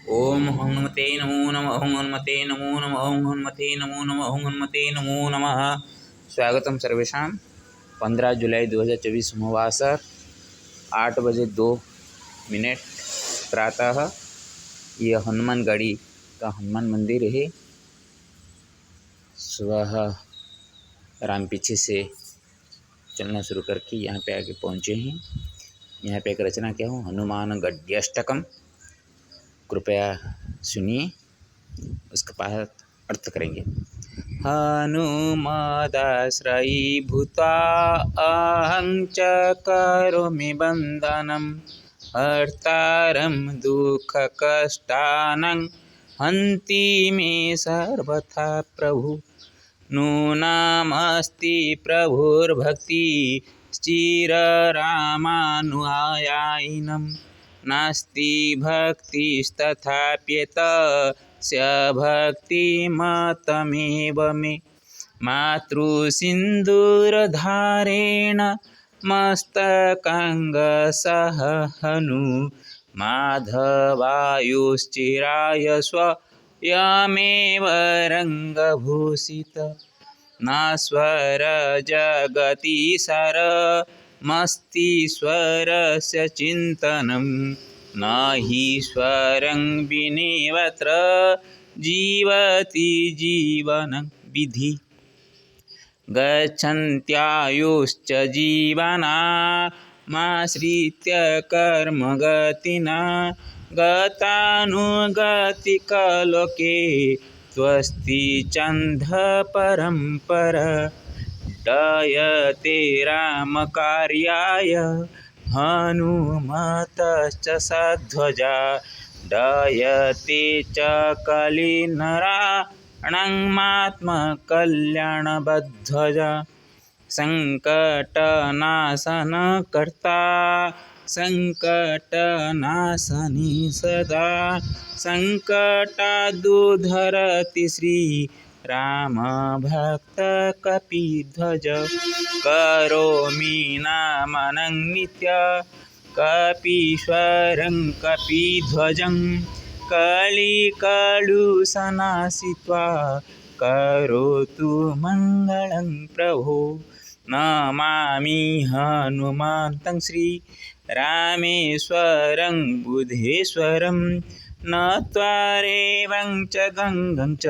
ओम हनुमते नमो नमः। ओम हनुमते नमो नमः। ओम हनुमते नमो नमः। ओम हनुमते नमो नमः। स्वागतम सर्वेषां। 15 जुलाई 2024 सोमवासर 8 बजे 2 मिनट प्रातः। यह हनुमानगढ़ी का हनुमान मंदिर है। सुबह राम पीछे से चलना शुरू करके यहाँ पे आके पहुँचे हैं। यहाँ पे एक रचना क्या हो, हनुमान गद्यष्टकम। कृपया सुनिए, उसका पाठ अर्थ करेंगे। हनुमदाश्रयीभूता अहं च करोमि बन्धनं हर्तारं दुःखकष्टानां हन्ति मे सर्वथा प्रभु। नूनामस्ति प्रभुर्भक्ति चिररामानुयायिनं नास्ति भक्तिस्तथाप्येतस्य भक्तिमतमेव मे। मातृसिन्दूरधारेण मस्तकाङ्गसः हनु माधवायुश्चिराय स्वयमेव रङ्गभूषित। नास्वर जगति सरमस्तीश्वरस्य चिन्तनं न हि स्वरं विनेवत्र जीवति जीवनं विधि। गच्छन्त्यायुश्च जीवनामाश्रित्य कर्मगतिना गतानुगतिकलोके स्वस्ति छन्द परम्परा। डयते रामकार्याय हनुमतश्च सध्वजा डयते च कलिनराणामात्मकल्याणबध्वजा। सङ्कटनाशनकर्ता सङ्कटनाशनी सदा सङ्कटादुद्धरति श्रीरामभक्तकपिध्वज। करोमि नमनं नित्यं कपीश्वरं कपिध्वजं कलिकलुषनाशित्वा करोतु मङ्गलं प्रभो। नमामि हनुमन्तं श्रीरामेश्वरं बुद्धेश्वरं नत्वा रेवं च गङ्गं च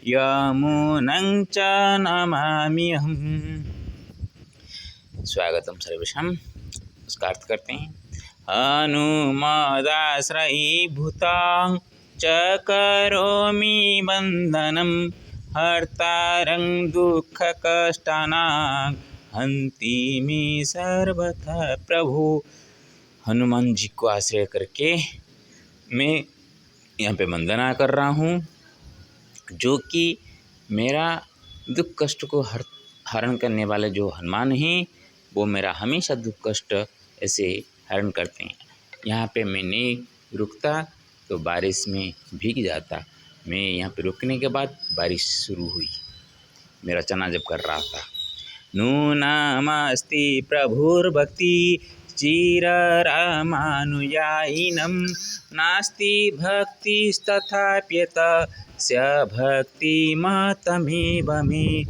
यमुनं च नमाम्यहम्। स्वागतम सर्वेषां। उसका अर्थ करते हैं। हनुमदाश्रयीभूतां च करोमि बन्धनं हर्तारं दुःखकष्टानां हन्ति मे सर्वथा प्रभु। हनुमान जी को आश्रय करके मैं यहाँ पे वंदना कर रहा हूँ, जो कि मेरा दुख कष्ट को हरण करने वाले जो हनुमान हैं, वो मेरा हमेशा दुख कष्ट ऐसे हरण करते हैं। यहाँ पे मैं नहीं रुकता तो बारिश में भीग जाता। मैं यहाँ पे रुकने के बाद बारिश शुरू हुई। मैं रचना जब कर रहा था। नूनामस्ति प्रभुर्भक्ति चिररामानुयायिनं नास्ति भक्तिस्तथाप्येतस्य भक्तिमतमेव मे।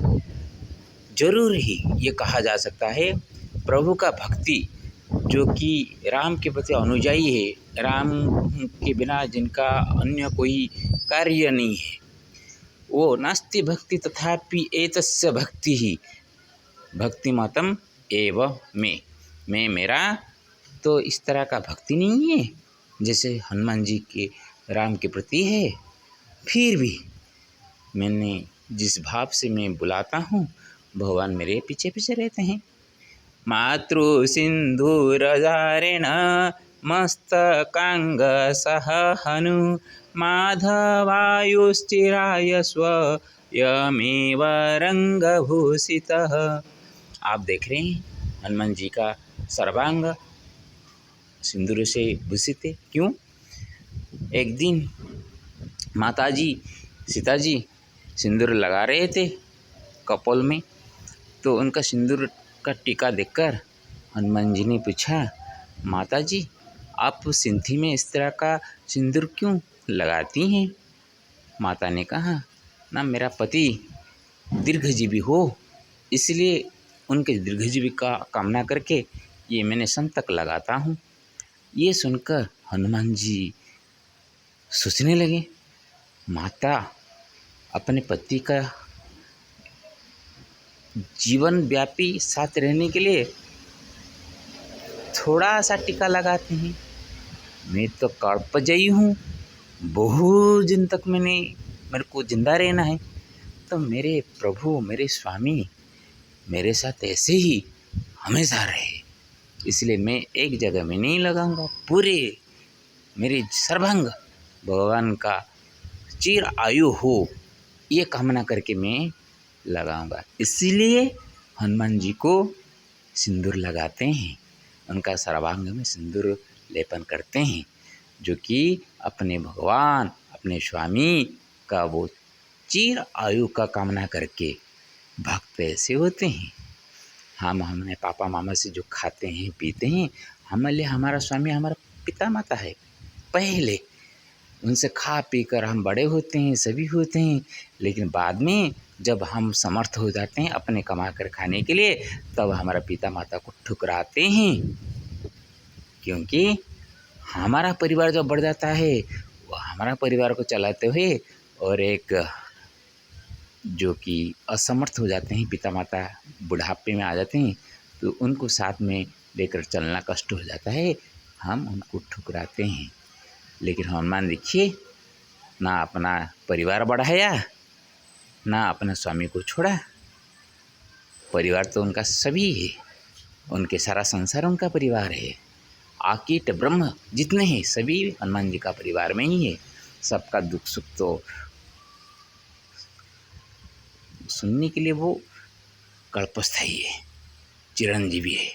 जरूर ही ये कहा जा सकता है, प्रभु का भक्ति जो कि राम के प्रति अनुयायी है, राम के बिना जिनका अन्य कोई कार्य नहीं है, वो नास्ति भक्ति तथापि एतस्य भक्ति ही भक्तिमतम एव मैं मेरा तो इस तरह का भक्ति नहीं है जैसे हनुमान जी के राम के प्रति है। फिर भी मैंने जिस भाव से मैं बुलाता हूँ, भगवान मेरे पीछे पीछे रहते हैं। मातृसिन्धूरधारेण मस्तकाङ्गसः हनु माधवायुश्चिराय स्वयमेव रङ्गभूषितः। आप देख रहे हैं हनुमान जी का सर्वांग सिंदूर से भूषित है। क्यों? एक दिन माताजी सीता जी सिंदूर लगा रहे थे कपोल में, तो उनका सिंदूर का टीका देखकर हनुमान जी ने पूछा, माताजी आप सिंथी में इस तरह का सिंदूर क्यों लगाती हैं। माता ने कहा ना मेरा पति दीर्घजीवी हो, इसलिए उनके दीर्घजीवी का कामना करके ये मैंने संतक लगाता हूँ। ये सुनकर हनुमान जी सोचने लगे, माता अपने पति का जीवन व्यापी साथ रहने के लिए थोड़ा सा टीका लगाते हैं। मैं तो कल्पजयी हूँ, बहुत दिन तक मेरे को जिंदा रहना है, तो मेरे प्रभु मेरे स्वामी मेरे साथ ऐसे ही हमेशा रहे, इसलिए मैं एक जगह में नहीं लगाऊंगा, पूरे मेरे सर्वांग भगवान का चिर आयु हो ये कामना करके मैं लगाऊंगा। इसीलिए हनुमान जी को सिंदूर लगाते हैं, उनका सर्वांग में सिंदूर लेपन करते हैं, जो कि अपने भगवान अपने स्वामी का वो चिर आयु का कामना करके भक्त ऐसे होते हैं। हम हमने पापा मामा से जो खाते हैं पीते हैं, हमारे लिए हमारा स्वामी हमारा पिता माता है। पहले उनसे खा पी कर हम बड़े होते हैं, सभी होते हैं, लेकिन बाद में जब हम समर्थ हो जाते हैं अपने कमा कर खाने के लिए, तब हमारा पिता माता को ठुकराते हैं, क्योंकि हमारा परिवार जब बढ़ जाता है वो हमारा परिवार को चलाते हुए और एक जो कि असमर्थ हो जाते हैं, पिता माता बुढ़ापे में आ जाते हैं, तो उनको साथ में लेकर चलना कष्ट हो जाता है, हम उनको ठुकराते हैं। लेकिन हनुमान देखिए, ना अपना परिवार बढ़ाया ना अपने स्वामी को छोड़ा। परिवार तो उनका सभी है, उनके सारा संसार उनका परिवार है। आकीट ब्रह्म जितने हैं सभी हनुमान जी का परिवार में ही है। सबका दुख सुख तो सुनने के लिए वो कल्पस्थायी है, चिरंजीवी है,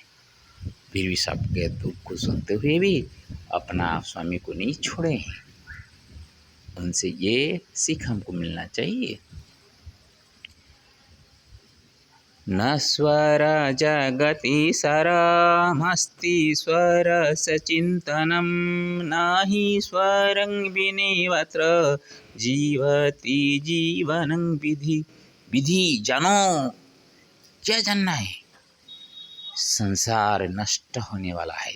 फिर भी सबके दुख को सुनते हुए भी अपना स्वामी को नहीं छोड़े हैं। उनसे ये सीख हमको मिलना चाहिए। न स्वर जगति सरमस्ति स्वर सचिंतनम नहि स्वरं विनेवत्र जीवति जीवनं विधि। विधि जानो, क्या जानना है? संसार नष्ट होने वाला है।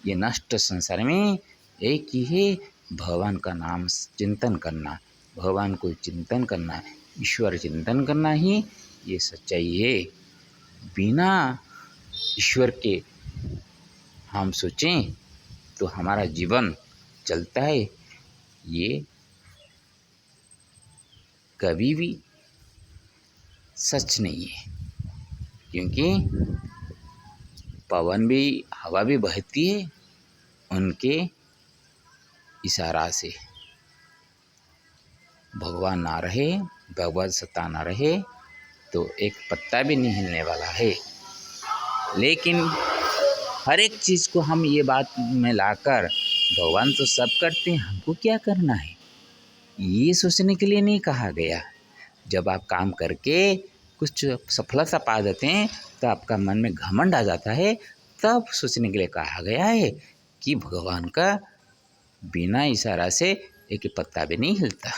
ये नष्ट संसार में एक ही है, भगवान का नाम चिंतन करना, भगवान को चिंतन करना, ईश्वर चिंतन करना ही ये सच्चाई है। बिना ईश्वर के हम सोचें तो हमारा जीवन चलता है, ये कभी भी सच नहीं है, क्योंकि पवन भी हवा भी बहती है उनके इशारा से। भगवान ना रहे, भगवत सत्ता ना रहे तो एक पत्ता भी नहीं हिलने वाला है। लेकिन हर एक चीज़ को हम ये बात में लाकर भगवान तो सब करते हैं, हमको क्या करना है, ये सोचने के लिए नहीं कहा गया। जब आप काम करके कुछ सफलता पा जाते हैं तो आपका मन में घमंड आ जाता है, तब सोचने के लिए कहा गया है कि भगवान का बिना इशारा से एक पत्ता भी नहीं हिलता।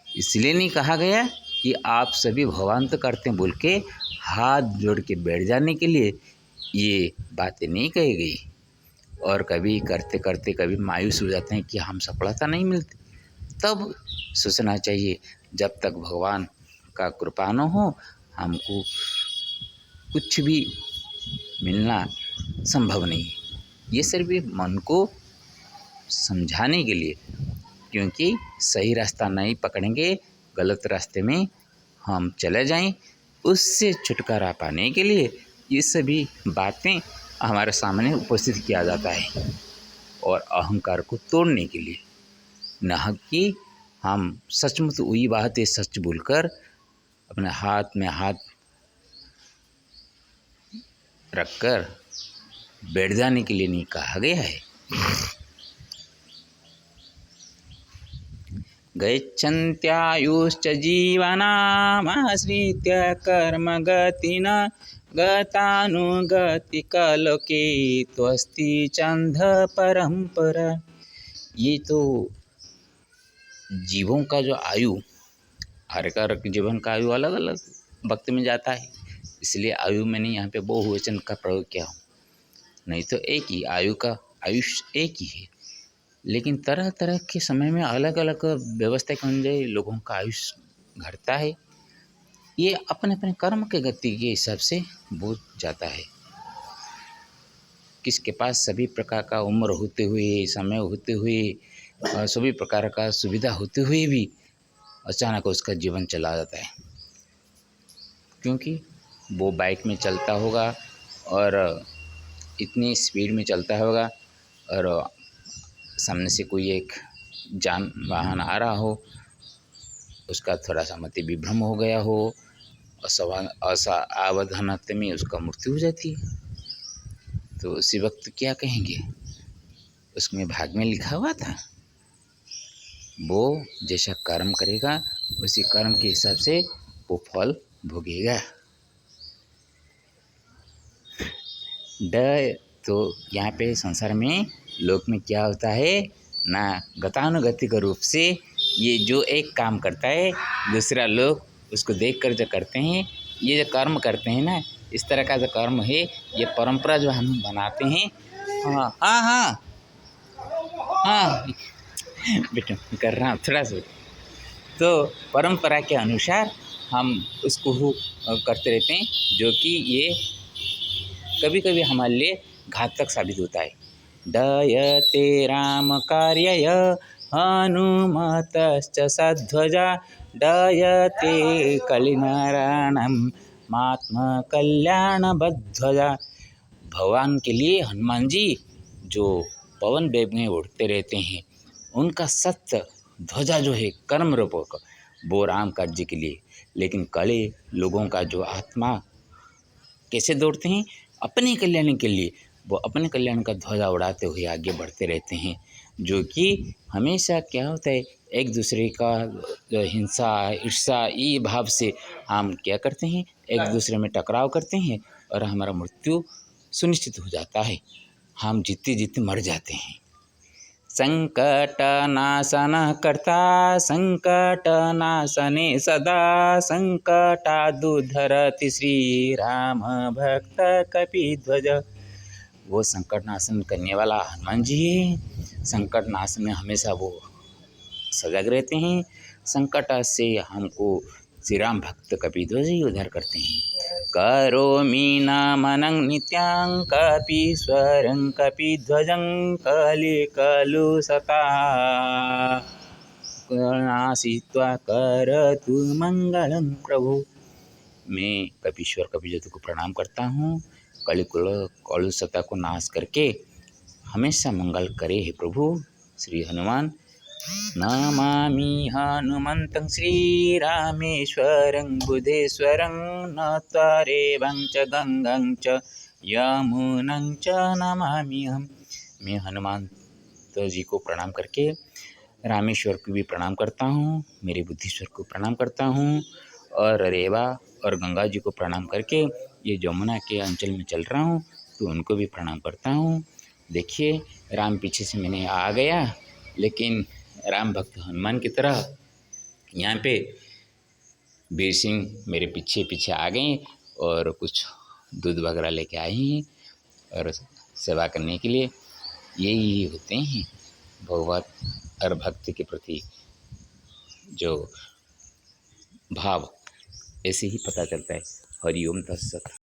इसलिए नहीं कहा गया कि आप सभी भगवान तो करते हैं बोल के हाथ जोड़ के बैठ जाने के लिए ये बातें नहीं कही गई। और कभी करते करते कभी मायूस हो जाते हैं कि हम सफलता नहीं मिलती, तब सोचना चाहिए जब तक भगवान का कृपा न हो हमको कुछ भी मिलना संभव नहीं। ये सिर्फ मन को समझाने के लिए, क्योंकि सही रास्ता नहीं पकड़ेंगे, गलत रास्ते में हम चले जाएं, उससे छुटकारा पाने के लिए ये सभी बातें हमारे सामने उपस्थित किया जाता है, और अहंकार को तोड़ने के लिए, न कि हम सचमुच वही बातें सच बोलकर अपने हाथ में हाथ रखकर बैठ जाने के लिए नहीं कहा गया है। गच्छन्त्यायुश्च जीवनामाश्रित्य कर्मगतिना गतानुगतिकलोके त्वस्ति छन्द परम्परा। ये तो जीवों का जो आयु, हर का जीवन का आयु अलग अलग वक्त में जाता है, इसलिए आयु मैंने यहाँ पे बहुवचन का प्रयोग किया, नहीं तो एक ही आयु का आयुष्य एक ही है, लेकिन तरह तरह के समय में अलग अलग व्यवस्था के अनुसार लोगों का आयुष्य घटता है। ये अपने अपने कर्म के गति के हिसाब से बोझ जाता है। किसके पास सभी प्रकार का उम्र होते हुए, समय होते हुए और सभी प्रकार का सुविधा होते हुए भी अचानक उसका जीवन चला जाता है, क्योंकि वो बाइक में चलता होगा और इतनी स्पीड में चलता होगा और सामने से कोई एक जान वाहन आ रहा हो, उसका थोड़ा सा मति विभ्रम हो गया हो, असावधानता में उसका मृत्यु हो जाती है। तो उसी वक्त क्या कहेंगे, उसमें भाग में लिखा हुआ था, वो जैसा कर्म करेगा उसी कर्म के हिसाब से वो फल भोगेगा। तो यहाँ पे संसार में लोक में क्या होता है ना, गतानुगतिक रूप से ये जो एक काम करता है दूसरा लोग उसको देखकर जो करते हैं, ये जो कर्म करते हैं ना, इस तरह का जो कर्म है, ये परंपरा जो हम बनाते हैं। हाँ हाँ हाँ हाँ बेटा कर रहा हूँ थोड़ा सा। तो परंपरा के अनुसार हम उसको करते रहते हैं, जो कि ये कभी कभी हमारे लिए घातक साबित होता है। दयते राम कार्यय हनुमतश्च सध्वजा दयते कलिनारायणं महात्मा कल्याण बध्वजा। भगवान के लिए हनुमान जी जो पवन वेग में उड़ते रहते हैं, उनका सत्य ध्वजा जो है कर्म रूपक, वो राम कार्य के लिए, लेकिन कले लोगों का जो आत्मा कैसे दौड़ते हैं अपने कल्याण के लिए, वो अपने कल्याण का ध्वजा उड़ाते हुए आगे बढ़ते रहते हैं, जो कि हमेशा क्या होता है एक दूसरे का जो हिंसा ईर्ष्या ये भाव से हम क्या करते हैं, एक दूसरे में टकराव करते हैं और हमारा मृत्यु सुनिश्चित हो जाता है, हम जीते जीते मर जाते हैं। संकटनाशन कर्ता संकटनाशने सदा संकटादुद्धरति श्री राम भक्त कपिध्वज। वो संकटनाशन करने वाला हनुमान जी है। संकटनाशन में हमेशा वो सजग रहते हैं। संकट से हमको श्री राम भक्त कपिध्वज ही उद्धार करते हैं। करोमि नमनं नित्यं कपीश्वरं कपिध्वजं कलिकलुषता नाशित्वा करतु मंगलं प्रभु। मैं कपीश्वर कपिध्वज को प्रणाम करता हूँ, कलुषता को नाश करके हमेशा मंगल करे हे प्रभु श्री हनुमान। नमामि हनुमन्तं श्रीरामेश्वरं बुधेश्वरं नत्वा रेवं च गंगं च यमुनं च नमामि हम। मैं हनुमंत जी को प्रणाम करके रामेश्वर को भी प्रणाम करता हूँ, मेरे बुद्धेश्वर को प्रणाम करता हूँ और रेवा और गंगा जी को प्रणाम करके ये यमुना के अंचल में चल रहा हूँ तो उनको भी प्रणाम करता हूँ। देखिए राम पीछे से मैंने आ गया, लेकिन राम भक्त हनुमान की तरह यहाँ पे वीर सिंह मेरे पीछे पीछे आ गए और कुछ दूध वगैरह लेके आए हैं और सेवा करने के लिए। यही होते हैं भगवत और भक्ति के प्रति जो भाव, ऐसे ही पता चलता है। हरिओम तत्सत।